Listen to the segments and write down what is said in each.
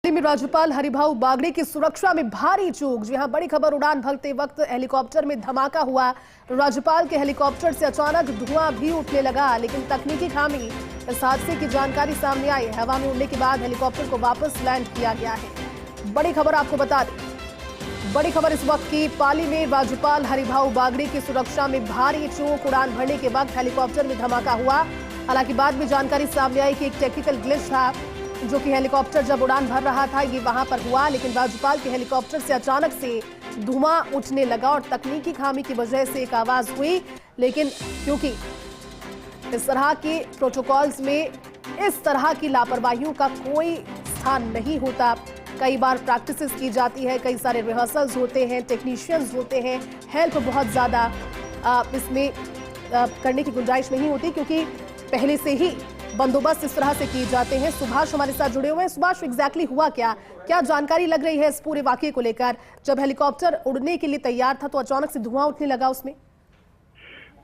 दिल्ली में राज्यपाल हरिभाऊ बागड़े की सुरक्षा में भारी चूक। जी हां, बड़ी खबर। उड़ान भरते वक्त हेलीकॉप्टर में धमाका हुआ। राज्यपाल के हेलीकॉप्टर से अचानक धुआं भी उठने लगा, लेकिन तकनीकी खामी। इस हादसे की जानकारी सामने आई। हवा में उड़ने के बाद हेलीकॉप्टर को वापस लैंड किया गया है। बड़ी खबर आपको बता दें, बड़ी खबर इस वक्त की। पाली में राज्यपाल हरिभाऊ बागड़े की सुरक्षा में भारी चूक। उड़ान भरने के वक्त हेलीकॉप्टर में धमाका हुआ। हालांकि बाद में जानकारी सामने आई कि एक टेक्निकल ग्लिच था, जो कि हेलीकॉप्टर जब उड़ान भर रहा था ये वहां पर हुआ, लेकिन राज्यपाल के हेलीकॉप्टर से अचानक से धुआं उठने लगा और तकनीकी खामी की वजह से एक आवाज हुई। लेकिन क्योंकि इस तरह के प्रोटोकॉल्स में इस तरह की लापरवाहियों का कोई स्थान नहीं होता। कई बार प्रैक्टिसेस की जाती है, कई सारे रिहर्सल्स होते हैं, टेक्नीशियंस होते हैं, हेल्प बहुत ज्यादा इसमें करने की गुंजाइश नहीं होती, क्योंकि पहले से ही बंदोबस्त इस तरह से किए जाते हैं। सुभाष हमारे साथ जुड़े हुए हैं। सुभाष, एग्जैक्टली हुआ क्या जानकारी लग रही है इस पूरे वाकये को लेकर? जब हेलीकॉप्टर उड़ने के लिए तैयार था तो अचानक से धुआं उठने लगा उसमें।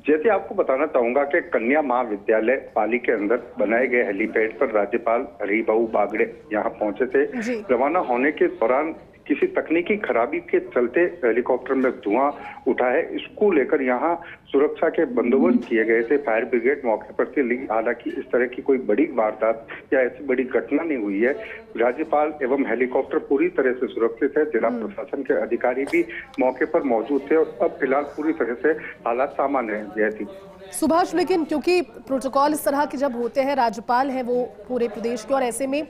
जैसे आपको बताना चाहूंगा कि कन्या महाविद्यालय पाली के अंदर बनाए गए हेलीपैड पर राज्यपाल हरिभाऊ बागड़े यहां पहुंचे थे। रवाना होने के दौरान किसी तकनीकी खराबी के चलते हेलीकॉप्टर में धुआं उठा है। इसको लेकर यहां सुरक्षा के बंदोबस्त किए गए थे। फायर ब्रिगेड मौके पर थी, लेकिन हालांकि इस तरह की कोई बड़ी वारदात या ऐसी बड़ी घटना नहीं हुई है। राज्यपाल एवं हेलीकॉप्टर पूरी तरह से सुरक्षित है। जिला प्रशासन के अधिकारी भी मौके पर मौजूद थे और अब फिलहाल पूरी तरह से हालात सामान्य है। जयती सुभाष, लेकिन क्योंकि प्रोटोकॉल इस तरह के जब होते हैं, राज्यपाल है वो पूरे प्रदेश के, और ऐसे में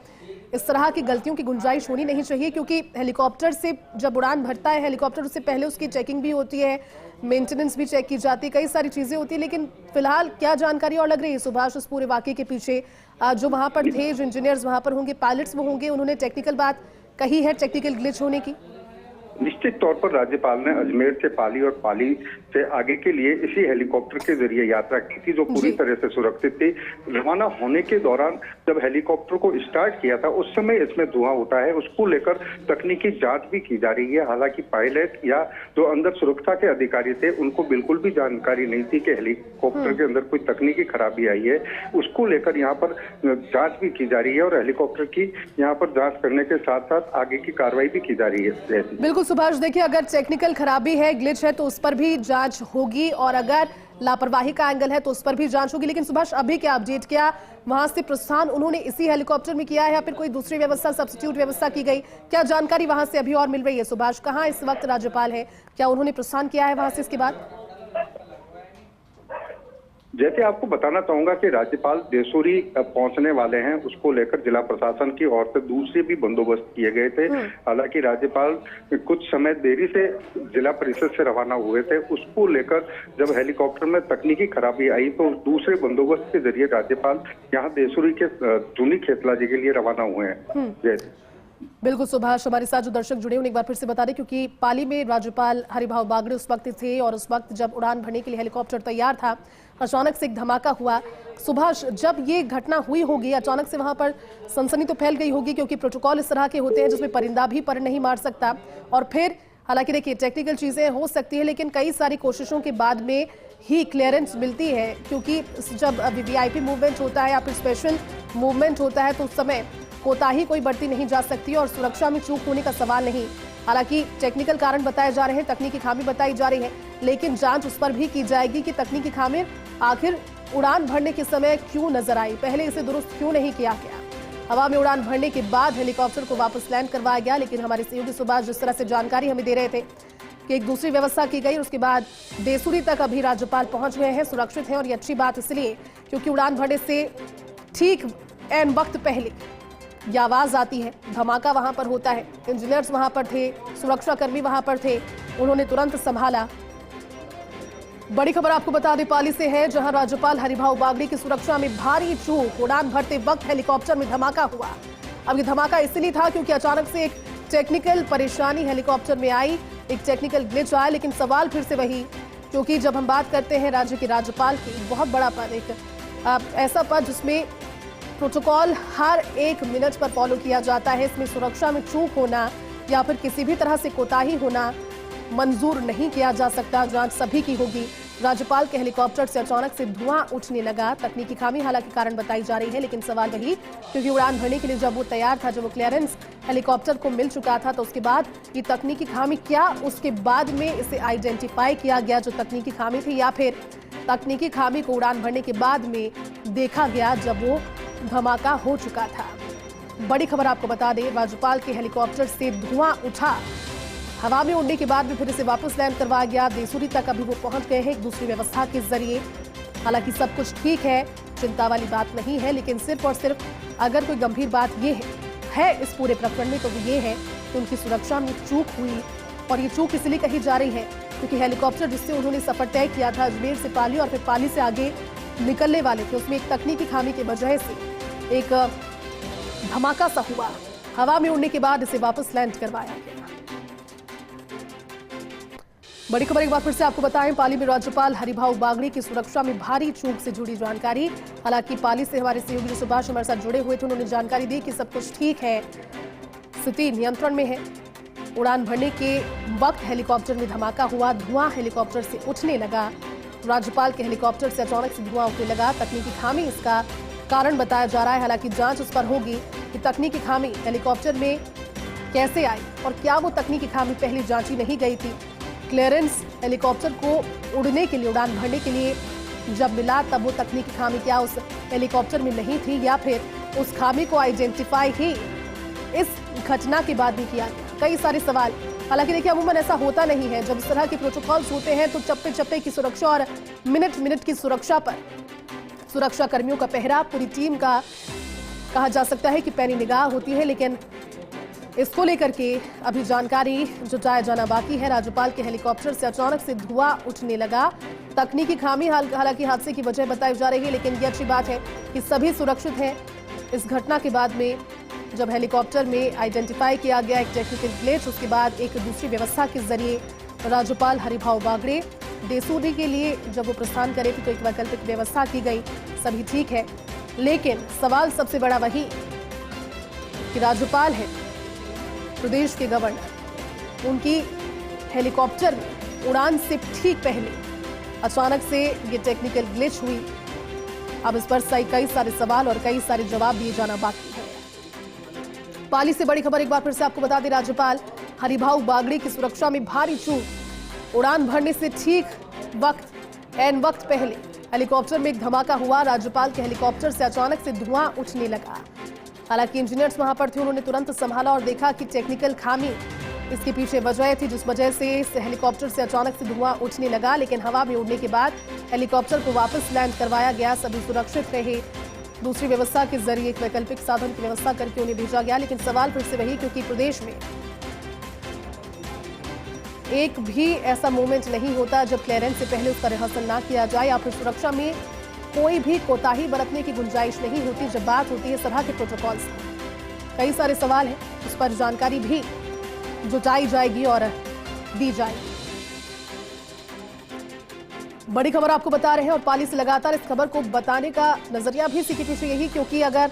इस तरह की गलतियों की गुंजाइश होनी नहीं चाहिए, क्योंकि हेलीकॉप्टर से जब उड़ान भरता है हेलीकॉप्टर, उससे पहले उसकी चेकिंग भी होती है, मेंटेनेंस भी चेक की जाती है, कई सारी चीजें होती है। लेकिन फिलहाल क्या जानकारी और लग रही है सुभाष उस पूरे वाकये के पीछे? जो वहां पर थे, जो इंजीनियर्स वहां पर होंगे, पायलट्स वो होंगे, उन्होंने टेक्निकल बात कही है, टेक्निकल ग्लिच होने की? निश्चित तौर पर राज्यपाल ने अजमेर से पाली और पाली से आगे के लिए इसी हेलीकॉप्टर के जरिए यात्रा की थी, जो पूरी तरह से सुरक्षित थी। रवाना होने के दौरान जब हेलीकॉप्टर को स्टार्ट किया था उस समय इसमें धुआं उठा है। उसको लेकर तकनीकी जांच भी की जा रही है। हालांकि पायलट या जो अंदर सुरक्षा के अधिकारी थे उनको बिल्कुल भी जानकारी नहीं थी कि हेलीकॉप्टर के अंदर कोई तकनीकी खराबी आई है। उसको लेकर यहाँ पर जाँच भी की जा रही है और हेलीकॉप्टर की यहाँ पर जाँच करने के साथ साथ आगे की कार्रवाई भी की जा रही है। बिल्कुल सुभाष, देखिए, अगर टेक्निकल खराबी है, ग्लिच है, तो उस पर भी जांच होगी, और अगर लापरवाही का एंगल है तो उस पर भी जांच होगी। लेकिन सुभाष, अभी क्या अपडेट? क्या वहां से प्रस्थान उन्होंने इसी हेलीकॉप्टर में किया है या फिर कोई दूसरी व्यवस्था, सब्स्टिट्यूट व्यवस्था की गई? क्या जानकारी वहां से अभी और मिल रही है सुभाष? कहाँ इस वक्त राज्यपाल है? क्या उन्होंने प्रस्थान किया है वहां से इसके बाद? जैसे आपको बताना चाहूंगा कि राज्यपाल देसूरी पहुंचने वाले हैं, उसको लेकर जिला प्रशासन की ओर से दूसरे भी बंदोबस्त किए गए थे। हालांकि राज्यपाल कुछ समय देरी से जिला परिषद से रवाना हुए थे। उसको लेकर जब हेलीकॉप्टर में तकनीकी खराबी आई तो दूसरे बंदोबस्त के जरिए राज्यपाल यहाँ देसूरी के जूनी खेतला जी के लिए रवाना हुए हैं। बिल्कुल सुभाष, हमारे साथ जो दर्शक जुड़े उन्हें एक बार फिर से बता दें, क्योंकि पाली में राज्यपाल हरिभाऊ बागड़े उस वक्त थे और उस वक्त जब उड़ान भरने के लिए हेलीकॉप्टर तैयार था, अचानक से एक धमाका हुआ। सुभाष, जब ये घटना हुई होगी, अचानक से वहां पर सनसनी तो फैल गई होगी, क्योंकि प्रोटोकॉल इस तरह के होते हैं जिसमें परिंदा भी पर नहीं मार सकता। और फिर हालांकि देखिए, टेक्निकल चीजें हो सकती है, लेकिन कई सारी कोशिशों के बाद में ही क्लियरेंस मिलती है, क्योंकि जब वीवीआईपी मूवमेंट होता है या फिर स्पेशल मूवमेंट होता है तो उस समय कोताही कोई बढ़ती नहीं जा सकती और सुरक्षा में चूक होने का सवाल नहीं। हालांकि टेक्निकल कारण बताए जा रहे हैं, तकनीकी खामी बताई जा रही है, लेकिन जांच उस पर भी की जाएगी कि तकनीकी खामी आखिर उड़ान भरने के समय क्यों नजर आई, पहले इसे दुरुस्त क्यों नहीं किया गया। हवा में उड़ान भरने के बाद हेलीकॉप्टर को वापस लैंड करवाया गया, लेकिन हमारे सहयोगी सुभाष जिस तरह से जानकारी हमें दे रहे थे कि एक दूसरी व्यवस्था की गई, उसके बाद देसूरी तक अभी राज्यपाल पहुंच गए हैं, सुरक्षित हैं। और ये अच्छी बात इसलिए क्योंकि उड़ान भरने से ठीक एन वक्त पहले ये आवाज आती है, धमाका वहां पर होता है, इंजीनियर्स वहां पर थे, सुरक्षा कर्मी वहां पर थे, उन्होंने तुरंत संभाला। बड़ी खबर आपको बता दें पाली से है, जहां राज्यपाल हरिभाऊ बागड़े की सुरक्षा में भारी चूक। उड़ान भरते वक्त हेलीकॉप्टर में धमाका हुआ। अब ये धमाका इसलिए था क्योंकि अचानक से एक टेक्निकल परेशानी हेलीकॉप्टर में आई, एक टेक्निकल ग्लिच आया। लेकिन सवाल फिर से वही, क्योंकि जब हम बात करते हैं राज्य के राज्यपाल की, बहुत बड़ा पद, एक ऐसा पद जिसमें प्रोटोकॉल हर एक मिनट पर फॉलो किया जाता है, इसमें सुरक्षा में चूक होना या फिर किसी भी तरह से कोताही होना मंजूर नहीं किया जा सकता। जांच सभी की होगी। राज्यपाल के हेलीकॉप्टर से अचानक से धुआं उठने लगा। तकनीकी खामी हालांकि कारण बताई जा रही है, लेकिन सवाल वही, क्योंकि उड़ान भरने के लिए जब वो तैयार था, जब वो क्लियरेंस हेलीकॉप्टर को मिल चुका था, तो उसके बाद ये तकनीकी खामी क्या उसके बाद में इसे आइडेंटिफाई किया गया जो तकनीकी खामी थी, या फिर तकनीकी खामी को उड़ान भरने के बाद में देखा गया जब वो धमाका हो चुका था। बड़ी खबर आपको बता दें, राज्यपाल के हेलीकॉप्टर से धुआं उठा। हवा में उड़ने के बाद भी फिर इसे वापस लैंड करवाया गया। देसूरी तक अभी वो पहुंच गए हैं एक दूसरी व्यवस्था के जरिए। हालांकि सब कुछ ठीक है, चिंता वाली बात नहीं है, लेकिन सिर्फ और सिर्फ अगर कोई गंभीर बात ये है इस पूरे प्रकरण में, तो वो ये है कि उनकी सुरक्षा में चूक हुई। और ये चूक इसलिए कही जा रही है क्योंकि हेलीकॉप्टर जिससे उन्होंने सफर तय किया था अजमेर से पाली और फिर पाली से आगे निकलने वाले थे, उसमें एक तकनीकी खामी की वजह से एक धमाका सा हुआ। हवा में उड़ने के बाद इसे वापस लैंड करवाया गया। बड़ी खबर एक बार फिर से आपको बताएं, पाली में राज्यपाल हरिभाऊ बागड़े की सुरक्षा में भारी चूक से जुड़ी जानकारी। हालांकि पाली से हमारे सहयोगी सुभाष हमारे साथ जुड़े हुए थे, उन्होंने जानकारी दी कि सब कुछ ठीक है, स्थिति नियंत्रण में है। उड़ान भरने के वक्त हेलीकॉप्टर में धमाका हुआ, धुआं हेलीकॉप्टर से उठने लगा। राज्यपाल के हेलीकॉप्टर से अचानक से धुआं उठने लगा। तकनीकी खामी इसका कारण बताया जा रहा है। हालांकि जांच उस पर होगी कि तकनीकी खामी हेलीकॉप्टर में कैसे आई और क्या वो तकनीकी खामी पहले जांची नहीं गई थी। क्लियरेंस हेलीकॉप्टर को उड़ने के लिए, उड़ान भरने के लिए जब मिला, तब वो तकनीकी खामी क्या उस हेलीकॉप्टर में नहीं थी, या फिर उस खामी को आइडेंटिफाई ही इस घटना के बाद भी किया गया। कई सारे सवाल। हालांकि देखिए, अमूमन ऐसा होता नहीं है। जब इस तरह के प्रोटोकॉल्स होते हैं तो चप्पे चप्पे की सुरक्षा और मिनट मिनट की सुरक्षा पर सुरक्षा कर्मियों का पहरा, पूरी टीम का कहा जा सकता है कि पैनी निगाह होती है। लेकिन इसको लेकर के अभी जानकारी जुटाया जाना बाकी है। राज्यपाल के हेलीकॉप्टर से अचानक से धुआं उठने लगा। तकनीकी खामी हालांकि हादसे की वजह बताई जा रही है, लेकिन ये अच्छी बात है कि सभी सुरक्षित हैं। इस घटना के बाद में जब हेलीकॉप्टर में आइडेंटिफाई किया गया एक टेक्निकल ग्लिच, उसके बाद एक दूसरी व्यवस्था के जरिए राज्यपाल हरिभाऊ बागड़े देसूरी के लिए जब वो प्रस्थान करे थे, तो एक वैकल्पिक व्यवस्था की गई। सभी ठीक है, लेकिन सवाल सबसे बड़ा वही कि राज्यपाल है, प्रदेश के गवर्नर, उनकी हेलीकॉप्टर में उड़ान से ठीक पहले अचानक से ये टेक्निकल ग्लिच हुई। अब इस पर कई सारे सवाल और कई सारे जवाब दिए जाना बाकी है। पाली से बड़ी खबर एक बार फिर से आपको बता दें, राज्यपाल हरिभाऊ बागड़े की सुरक्षा में भारी चूक। उड़ान भरने से ठीक एन वक्त पहले हेलीकॉप्टर में एक धमाका हुआ। राज्यपाल के हेलीकॉप्टर से अचानक से धुआं उठने लगा। हालांकि इंजीनियर्स वहां पर थे, उन्होंने तुरंत संभाला और देखा कि टेक्निकल खामी इसके पीछे वजह थी, जिस वजह से इस हेलीकॉप्टर से अचानक से धुआं उठने लगा। लेकिन हवा में उड़ने के बाद हेलीकॉप्टर को वापस लैंड करवाया गया। सभी सुरक्षित रहे। दूसरी व्यवस्था के जरिए एक वैकल्पिक साधन की व्यवस्था करके उन्हें भेजा गया। लेकिन सवाल फिर से वही, क्योंकि प्रदेश में एक भी ऐसा मोमेंट नहीं होता जब क्लियरेंस से पहले उसका रिहर्सल ना किया जाए, या फिर सुरक्षा में कोई भी कोताही बरतने की गुंजाइश नहीं होती जब बात होती है इस तरह के प्रोटोकॉल्स। कई सारे सवाल हैं, उस पर जानकारी भी जुटाई जाएगी और दी जाएगी। बड़ी खबर आपको बता रहे हैं और पाली से लगातार इस खबर को बताने का नजरिया भी इसी के पीछे यही, क्योंकि अगर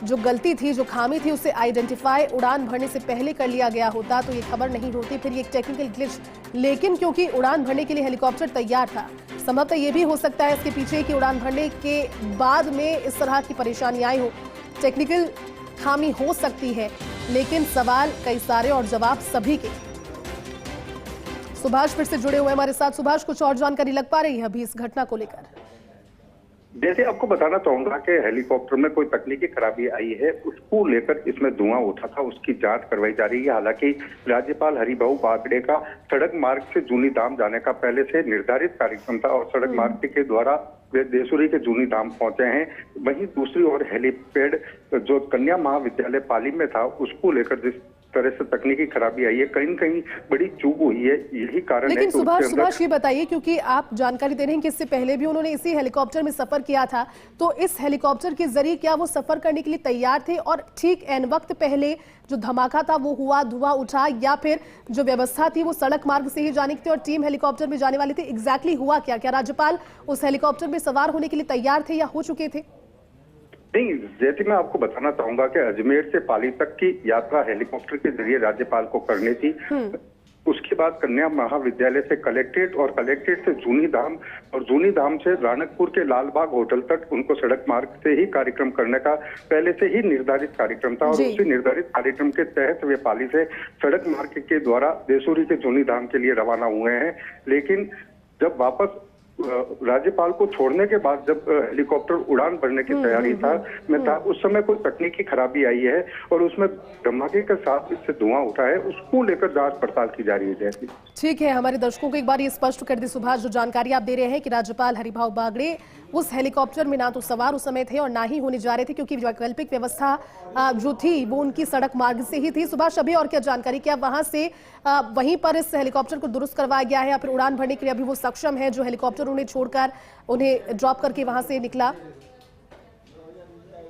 जो गलती थी, जो खामी थी, उसे आइडेंटिफाई उड़ान भरने से पहले कर लिया गया होता तो ये खबर नहीं होती, फिर ये एक टेक्निकल ग्लिच। लेकिन क्योंकि उड़ान भरने के लिए हेलीकॉप्टर तैयार था, संभवतः ये भी हो सकता है इसके पीछे कि उड़ान भरने के बाद में इस तरह की परेशानी आई हो, टेक्निकल खामी हो सकती है। लेकिन सवाल कई सारे और जवाब सभी के। सुभाष फिर से जुड़े हुए हमारे साथ। सुभाष, कुछ और जानकारी लग पा रही है अभी इस घटना को लेकर? जैसे आपको बताना चाहूंगा कि हेलीकॉप्टर में कोई तकनीकी खराबी आई है, उसको लेकर इसमें धुआं उठा था, उसकी जांच करवाई जा रही है। हालांकि राज्यपाल हरिभाऊ बागड़े का सड़क मार्ग से जूनी धाम जाने का पहले से निर्धारित कार्यक्रम था और सड़क मार्ग के द्वारा वे देसूरी के जूनी धाम पहुंचे हैं। वहीं दूसरी ओर हेलीपैड जो कन्या महाविद्यालय पाली में था, उसको लेकर जिस तरह से तकनीकी खराबी आई है, कहीं न कहीं बड़ी चूक हुई है, यही कारण है। लेकिन सुभाष ये बताइए, क्योंकि आप जानकारी दे रहे हैं कि इससे पहले भी उन्होंने इसी हेलीकॉप्टर में सफर किया था, तो इस हेलीकॉप्टर के जरिए क्या वो सफर करने के लिए तैयार थे और ठीक एन वक्त पहले जो धमाका था वो हुआ, धुआं उठा, या फिर जो व्यवस्था थी वो सड़क मार्ग से ही जाने की थी और टीम हेलीकॉप्टर में जाने वाली थी? एग्जैक्टली हुआ क्या? क्या राज्यपाल उस हेलीकॉप्टर में सवार होने के लिए तैयार थे या हो चुके थे? नहीं, जैसे मैं आपको बताना चाहूंगा कि अजमेर से पाली तक की यात्रा हेलीकॉप्टर के जरिए राज्यपाल को करनी थी। उसके बाद कन्या महाविद्यालय से कलेक्ट्रेट और कलेक्ट्रेट से जूनी धाम और जूनी धाम से राणकपुर के लालबाग होटल तक उनको सड़क मार्ग से ही कार्यक्रम करने का पहले से ही निर्धारित कार्यक्रम था और उसी निर्धारित कार्यक्रम के तहत वे पाली से सड़क मार्ग के द्वारा देसूरी के जूनी धाम के लिए रवाना हुए हैं। लेकिन जब वापस राज्यपाल को छोड़ने के बाद जब हेलीकॉप्टर उड़ान भरने की तैयारी में था उस समय कोई तकनीकी खराबी आई है और उसमें धमाके के साथ इससे धुआं उठा है, उसको लेकर जांच पड़ताल की जा रही है। जैसी ठीक है, हमारे दर्शकों को एक बार ये स्पष्ट कर दी सुभाष, जो जानकारी आप दे रहे हैं कि राज्यपाल हरिभाऊ बागड़े उस हेलीकॉप्टर में ना तो सवार उस समय थे और ना ही होने जा रहे थे, क्योंकि वैकल्पिक व्यवस्था जो थी वो उनकी सड़क मार्ग से ही थी। सुभाष, अभी और क्या जानकारी, क्या वहां से वहीं पर इस हेलीकॉप्टर को दुरुस्त करवाया गया है या फिर उड़ान भरने के लिए अभी वो सक्षम है जो हेलीकॉप्टर उन्हें छोड़कर उन्हें ड्रॉप करके वहां से निकला?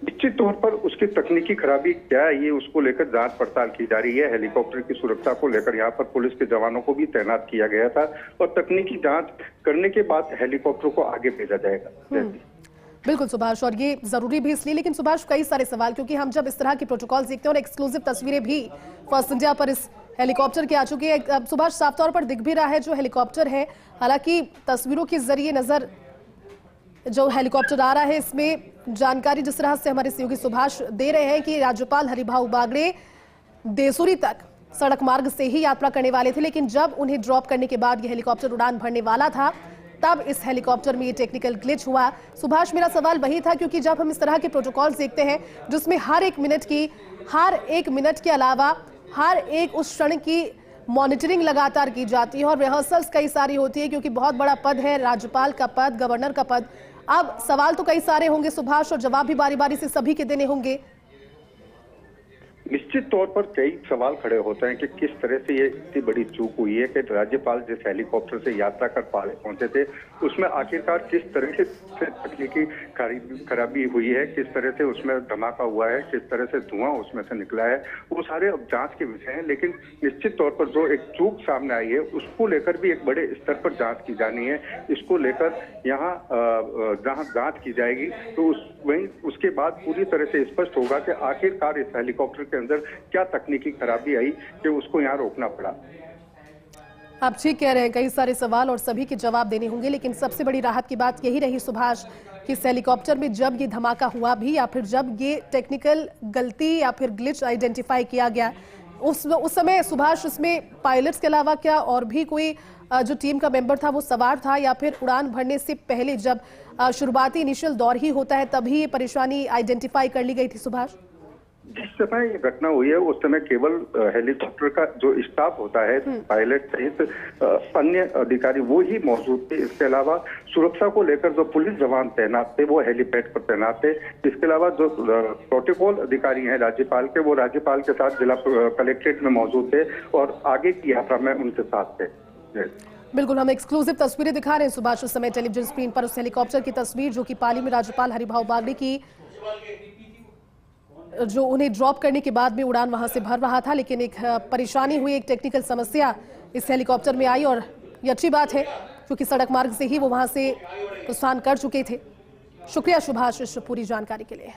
निश्चित तौर पर उसकी तकनीकी खराबी क्या है ये उसको लेकर जांच पड़ताल की जा रही है। हेलीकॉप्टर की सुरक्षा को लेकर यहाँ पर पुलिस के जवानों को भी तैनात किया गया था और तकनीकी जांच करने के बाद हेलीकॉप्टर को आगे भेजा जाएगा। बिल्कुल सुभाष, और ये जरूरी भी इसलिए, लेकिन सुभाष कई सारे सवाल, क्योंकि हम जब इस तरह के प्रोटोकॉल देखते हैं और एक्सक्लूसिव तस्वीरें भी फर्स्ट इंडिया पर इस हेलीकॉप्टर की आ चुकी है। अब सुभाष साफ तौर पर दिख भी रहा है जो हेलीकॉप्टर है, हालांकि तस्वीरों के जरिए नजर जो हेलीकॉप्टर आ रहा है इसमें जानकारी जिस तरह से हमारे सहयोगी सुभाष दे रहे हैं कि राज्यपाल हरिभाऊ बागड़े देसूरी तक सड़क मार्ग से ही यात्रा करने वाले थे, लेकिन जब उन्हें ड्रॉप करने के बाद ये हेलीकॉप्टर उड़ान भरने वाला था तब इस हेलीकॉप्टर में ये टेक्निकल ग्लिच हुआ। सुभाष, मेरा सवाल वही था, क्योंकि जब हम इस तरह के प्रोटोकॉल देखते हैं जिसमें हर एक मिनट के अलावा हर एक उस क्षण की मॉनिटरिंग लगातार की जाती है और रिहर्सल्स कई सारी होती है, क्योंकि बहुत बड़ा पद है राज्यपाल का पद, गवर्नर का पद। अब सवाल तो कई सारे होंगे सुभाष और जवाब भी बारी बारी से सभी के देने होंगे। निश्चित तौर पर कई सवाल खड़े होते हैं कि किस तरह से ये इतनी बड़ी चूक हुई है कि राज्यपाल जिस हेलीकॉप्टर से यात्रा कर पाले पहुंचे थे उसमें आखिरकार किस तरह से तकनीकी खराबी हुई है, किस तरह से उसमें धमाका हुआ है, किस तरह से धुआं उसमें से निकला है, वो सारे अब जांच के विषय हैं। लेकिन निश्चित तौर पर जो एक चूक सामने आई है उसको लेकर भी एक बड़े स्तर पर जांच की जानी है। इसको लेकर यहाँ जहाँ जांच की जाएगी तो वहीं उसके बाद पूरी तरह से स्पष्ट होगा कि आखिरकार इस हेलीकॉप्टर के अंदर क्या तकनीकी खराबी आई कि उसको यहाँ रोकना पड़ा। आप ठीक कह रहे हैं, कई सारे सवाल और सभी के जवाब देने होंगे, लेकिन सबसे बड़ी राहत की बात यही रही सुभाष कि इस हेलीकॉप्टर में जब ये धमाका हुआ भी या फिर जब ये टेक्निकल गलती या फिर ग्लिच आइडेंटिफाई किया गया उस समय सुभाष उसमें पायलट्स के अलावा क्या और भी कोई जो टीम का मेंबर था वो सवार था, या फिर उड़ान भरने से पहले जब शुरुआती इनिशियल दौर ही होता है तभी ये परेशानी आइडेंटिफाई कर ली गई थी? सुभाष, जिस समय ये घटना हुई है उस समय केवल हेलीकॉप्टर का जो स्टाफ होता है पायलट सहित अन्य अधिकारी वो ही मौजूद थे। इसके अलावा सुरक्षा को लेकर जो पुलिस जवान तैनात थे वो हेलीपैड पर तैनात थे। इसके अलावा जो प्रोटोकॉल अधिकारी हैं राज्यपाल के, वो राज्यपाल के साथ जिला कलेक्ट्रेट में मौजूद थे और आगे की यात्रा में उनके साथ थे। बिल्कुल, हम एक्सक्लूसिव तस्वीरें दिखा रहे हैं सुभाष उस समय टेलीविजन स्क्रीन पर उस हेलीकॉप्टर की तस्वीर जो कि पाली में राज्यपाल हरिभाऊ बागड़े की जो उन्हें ड्रॉप करने के बाद में उड़ान वहां से भर रहा था, लेकिन एक परेशानी हुई, एक टेक्निकल समस्या इस हेलीकॉप्टर में आई और ये अच्छी बात है क्योंकि सड़क मार्ग से ही वो वहां से प्रस्थान कर चुके थे। शुक्रिया सुभाष इस पूरी जानकारी के लिए।